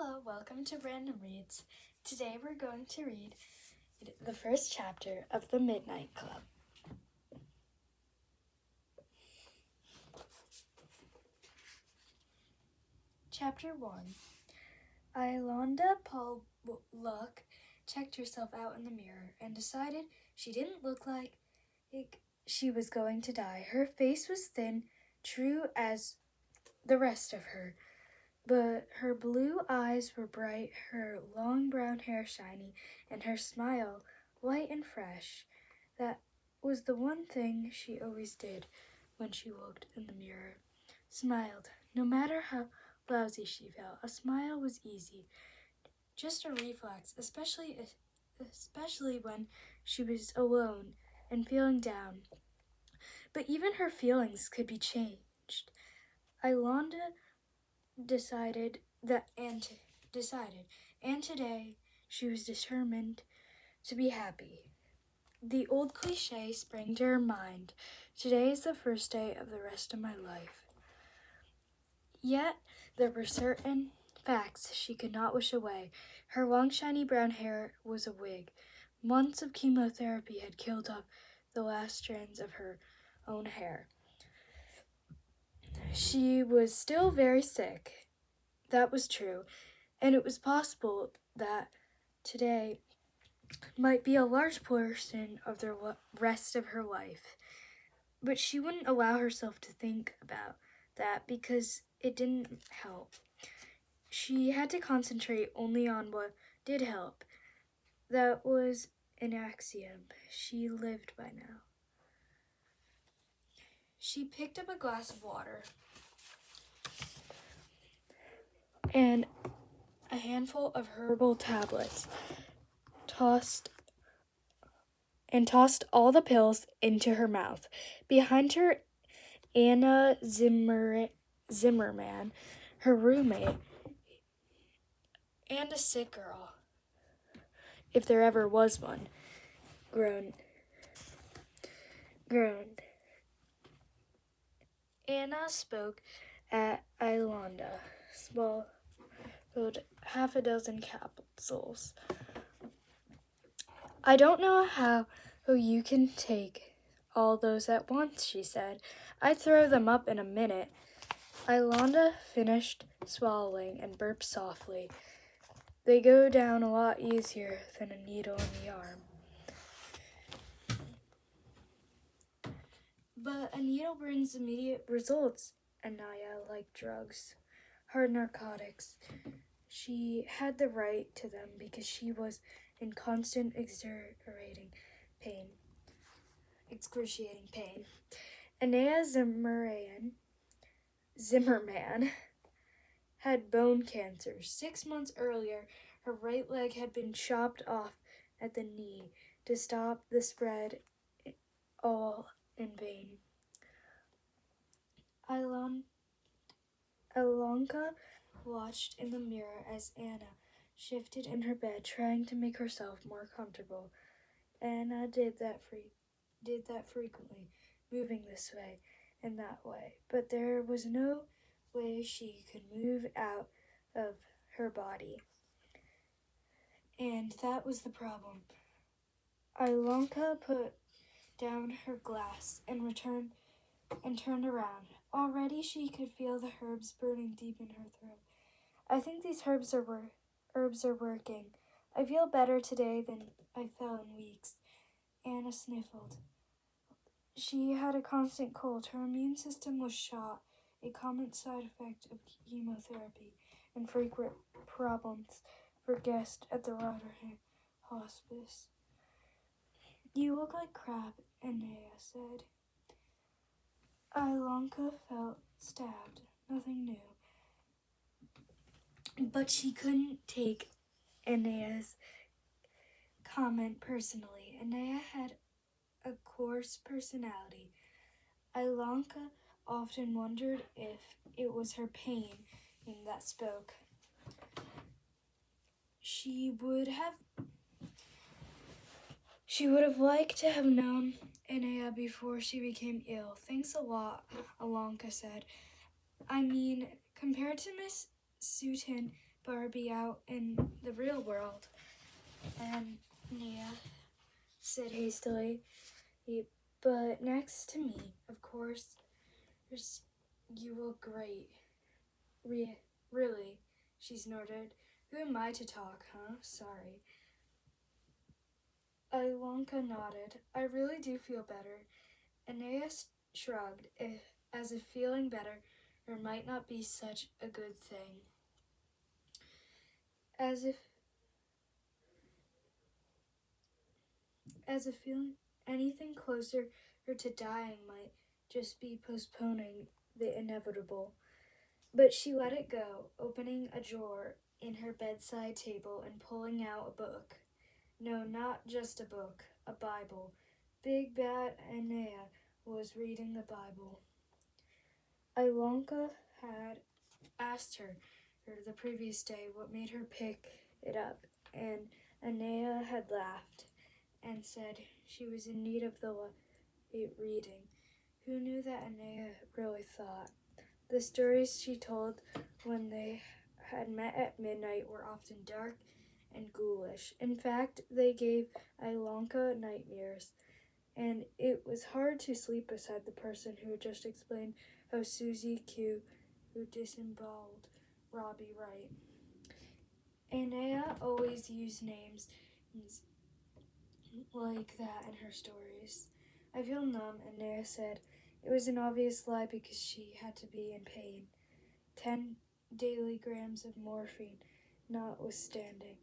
Hello, welcome to Random Reads. Today we're going to read the first chapter of The Midnight Club. Chapter 1. Ilonda Pollock checked herself out in the mirror and decided she didn't look like she was going to die. Her face was thin, true as the rest of her, but her blue eyes were bright, her long brown hair shiny, and her smile white and fresh. That was the one thing she always did when she looked in the mirror. Smiled. No matter how lousy she felt, a smile was easy. Just a reflex, especially when she was alone and feeling down. But even her feelings could be changed. Ilonda decided, and today she was determined to be happy. The old cliche sprang to her mind. Today is the first day of the rest of my life. Yet there were certain facts she could not wish away. Her long, shiny brown hair was a wig. Months of chemotherapy had killed off the last strands of her own hair. She was still very sick. That was true, and it was possible that today might be a large portion of the rest of her life. But she wouldn't allow herself to think about that because it didn't help. She had to concentrate only on what did help. That was an axiom she lived by now. She picked up a glass of water and a handful of herbal tablets, tossed all the pills into her mouth. Behind her, Anna Zimmerman, her roommate, and a sick girl, if there ever was one, groaned. Anna spoke at Ilonda, swallowed half a dozen capsules. I don't know how you can take all those at once, she said. I'd throw them up in a minute. Ilonda finished swallowing and burped softly. They go down a lot easier than a needle in the arm. But a needle brings immediate results, Anaya liked drugs, hard narcotics. She had the right to them because she was in constant excruciating pain. Anaya Zimmerman had bone cancer. 6 months earlier, her right leg had been chopped off at the knee to stop the spread, all in vain. Ilonka watched in the mirror as Anna shifted in her bed, trying to make herself more comfortable. Anna did that frequently, moving this way and that way, but there was no way she could move out of her body. And that was the problem. Ilonka put down her glass and turned around. Already she could feel the herbs burning deep in her throat. I think these herbs are working. I feel better today than I felt in weeks. Anna sniffled. She had a constant cold. Her immune system was shot, a common side effect of chemotherapy and frequent problems for guests at the Rotterdam hospice. You look like crap, Anaya said. Ilonka felt stabbed. Nothing new. But she couldn't take Anaya's comment personally. Anaya had a coarse personality. Ilonka often wondered if it was her pain that spoke. She would have liked to have known Anaya before she became ill. Thanks a lot, Ilonka said. I mean, compared to Miss Sutton, Barbie out in the real world. And Nia said hastily, but next to me, of course, you look great. Really, she snorted. Who am I to talk, huh? Sorry. Ilonka nodded. I really do feel better. Aeneas shrugged, as if feeling better might not be such a good thing. As if feeling anything closer to dying might just be postponing the inevitable. But she let it go, opening a drawer in her bedside table and pulling out a book. No, not just a book, a Bible. Big Bad Aenea was reading the Bible. Ilonka had asked her the previous day what made her pick it up, and Aenea had laughed and said she was in need of the reading. Who knew that Aenea really thought? The stories she told when they had met at midnight were often dark and ghoulish. In fact, they gave Ilonka nightmares, and it was hard to sleep beside the person who had just explained how Susie Q who disemboweled Robbie Wright. Aenea always used names like that in her stories. I feel numb, Aenea said. It was an obvious lie because she had to be in pain. 10 daily grams of morphine notwithstanding.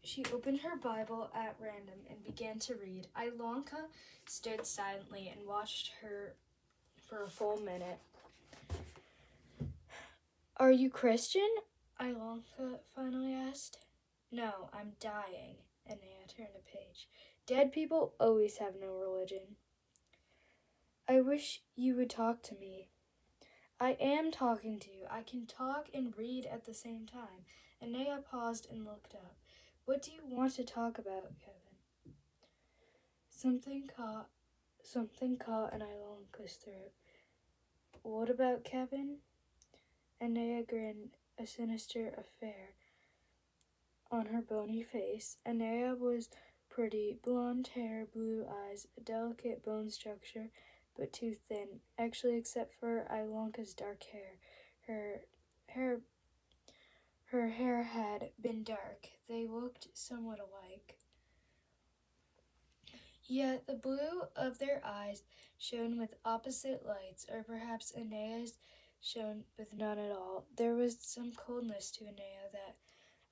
She opened her Bible at random and began to read. Ilonka stood silently and watched her for a full minute. Are you Christian? Ilonka finally asked. No, I'm dying. Aenea turned a page. Dead people always have no religion. I wish you would talk to me. I am talking to you. I can talk and read at the same time. Aenea paused and looked up. What do you want to talk about, Kevin? Something caught in Ilonka's throat. What about Kevin? Aenea grinned, a sinister affair on her bony face. Aenea was pretty, blonde hair, blue eyes, a delicate bone structure, but too thin. Actually, except for Ilonka's dark hair. Her hair had been dark. They looked somewhat alike. Yet the blue of their eyes shone with opposite lights, or perhaps Aenea's shone with none at all. There was some coldness to Aenea that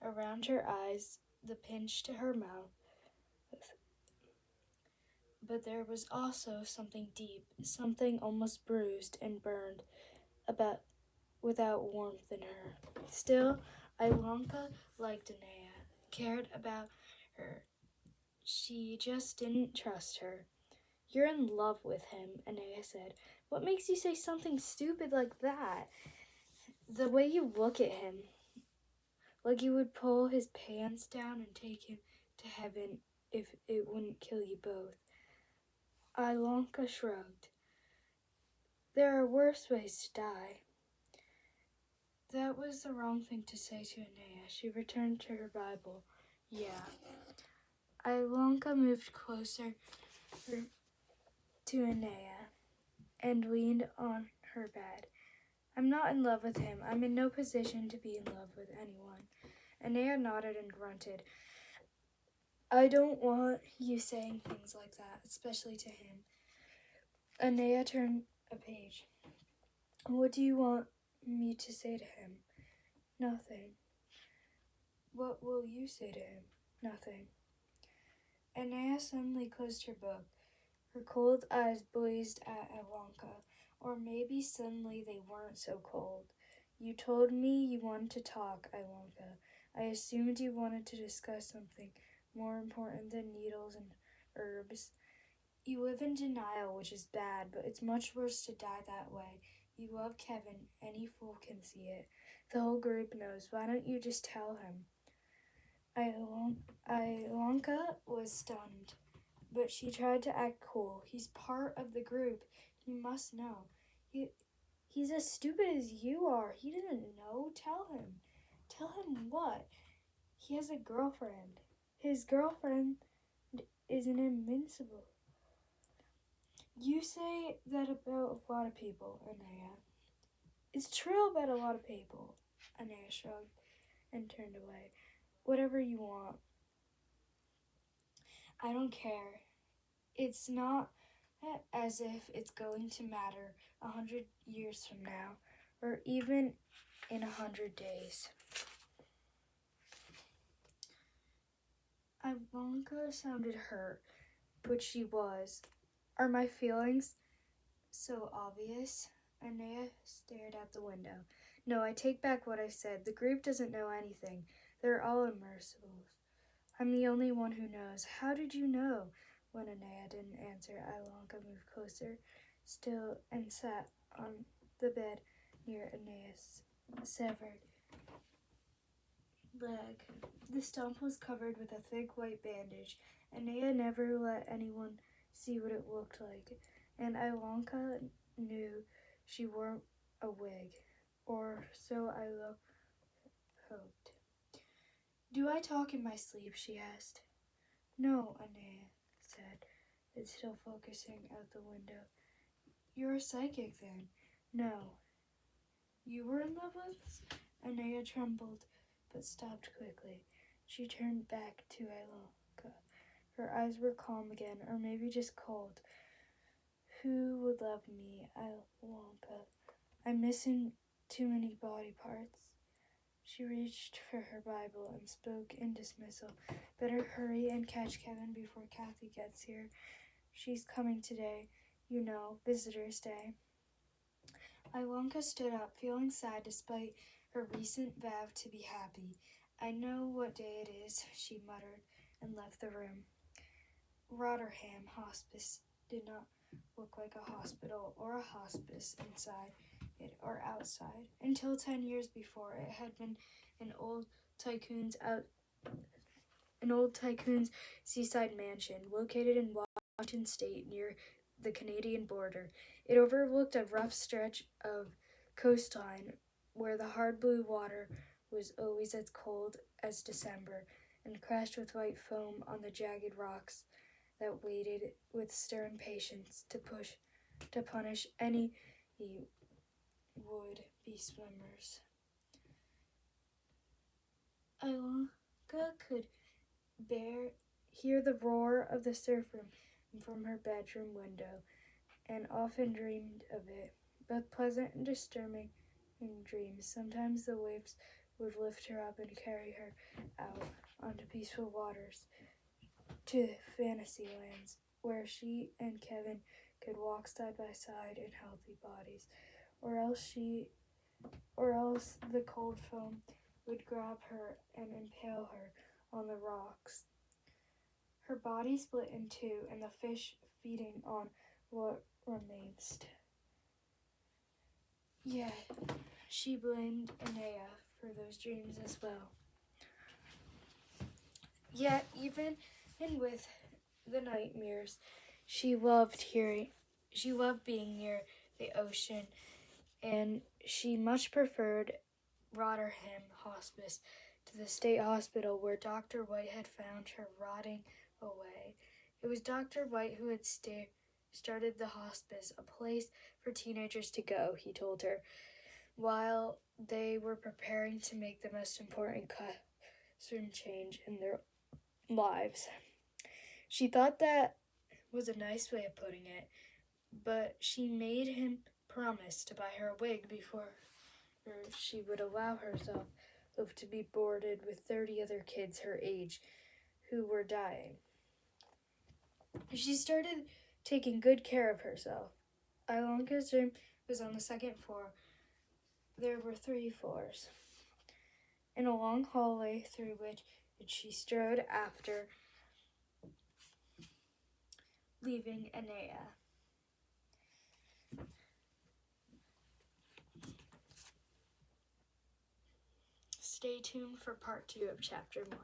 around her eyes, the pinch to her mouth. But there was also something deep, something almost bruised and burned, without warmth in her. Still, Ilonka liked Aenea, cared about her. She just didn't trust her. You're in love with him, Aenea said. What makes you say something stupid like that? The way you look at him, like you would pull his pants down and take him to heaven if it wouldn't kill you both. Ilonka shrugged. There are worse ways to die. That was the wrong thing to say to Aenea. She returned to her Bible. Yeah. Ilonka moved closer to Aenea and leaned on her bed. I'm not in love with him. I'm in no position to be in love with anyone. Aenea nodded and grunted. I don't want you saying things like that, especially to him. Aenea turned a page. What do you want me to say to him? Nothing. What will you say to him? Nothing. Aenea suddenly closed her book. Her cold eyes blazed at Ilonka. Or maybe suddenly they weren't so cold. You told me you wanted to talk, Ilonka. I assumed you wanted to discuss something more important than needles and herbs. You live in denial, which is bad, but it's much worse to die that way. You love Kevin. Any fool can see it. The whole group knows. Why don't you just tell him? Ilonka was stunned, but she tried to act cool. He's part of the group. He must know. He's as stupid as you are. He didn't know. Tell him. him what? He has a girlfriend. His girlfriend is an invincible. You say that about a lot of people, Anaya. It's true about a lot of people. Anaya shrugged and turned away. Whatever you want. I don't care. It's not as if it's going to matter 100 years from now, or even in 100 days. Ivanka sounded hurt, which she was. Are my feelings so obvious? Anaya stared out the window. No, I take back what I said. The group doesn't know anything. They're all immersibles. I'm the only one who knows. How did you know? When Anaya didn't answer, Ivanka moved closer still and sat on the bed near Anaya's severed leg. The stump was covered with a thick white bandage. Anaya never let anyone see what it looked like, and Ivanka knew she wore a wig, or so I hoped. Do I talk in my sleep? She asked. No, Anaya said, but still focusing out the window. You're a psychic then? No. You were in love with us? Anaya trembled, but stopped quickly. She turned back to Ivanka. Her eyes were calm again, or maybe just cold. Who would love me, Ivanka? I'm missing too many body parts. She reached for her Bible and spoke in dismissal. Better hurry and catch Kevin before Kathy gets here. She's coming today, you know, Visitor's Day. Ivanka stood up, feeling sad despite her recent vow to be happy. I know what day it is, she muttered, and left the room. Rotterdam Hospice did not look like a hospital or a hospice inside it or outside. Until 10 years before, it had been an old tycoon's seaside mansion located in Washington State near the Canadian border. It overlooked a rough stretch of coastline where the hard blue water was always as cold as December and crashed with white foam on the jagged rocks that waited with stern patience to punish any would-be swimmers. Ivanka could hear the roar of the surf from her bedroom window, and often dreamed of it, but pleasant and disturbing dreams. Sometimes the waves would lift her up and carry her out onto peaceful waters to fantasy lands where she and Kevin could walk side by side in healthy bodies, or else the cold foam would grab her and impale her on the rocks. Her body split in two, and the fish feeding on what remained. Yeah, she blamed Anaya for those dreams as well. Yet, even with the nightmares, she loved being near the ocean, and she much preferred Rotterdam Hospice to the state hospital where Dr. White had found her rotting away. It was Dr. White who had started the hospice, a place for teenagers to go, he told her, while they were preparing to make the most important classroom change in their lives. She thought that was a nice way of putting it, but she made him promise to buy her a wig before she would allow herself to be boarded with 30 other kids her age who were dying. She started taking good care of herself. Ivanka's room was on the second floor. There were 3 floors, in a long hallway through which she strode after leaving Anaya. Stay tuned for part 2 of chapter 1.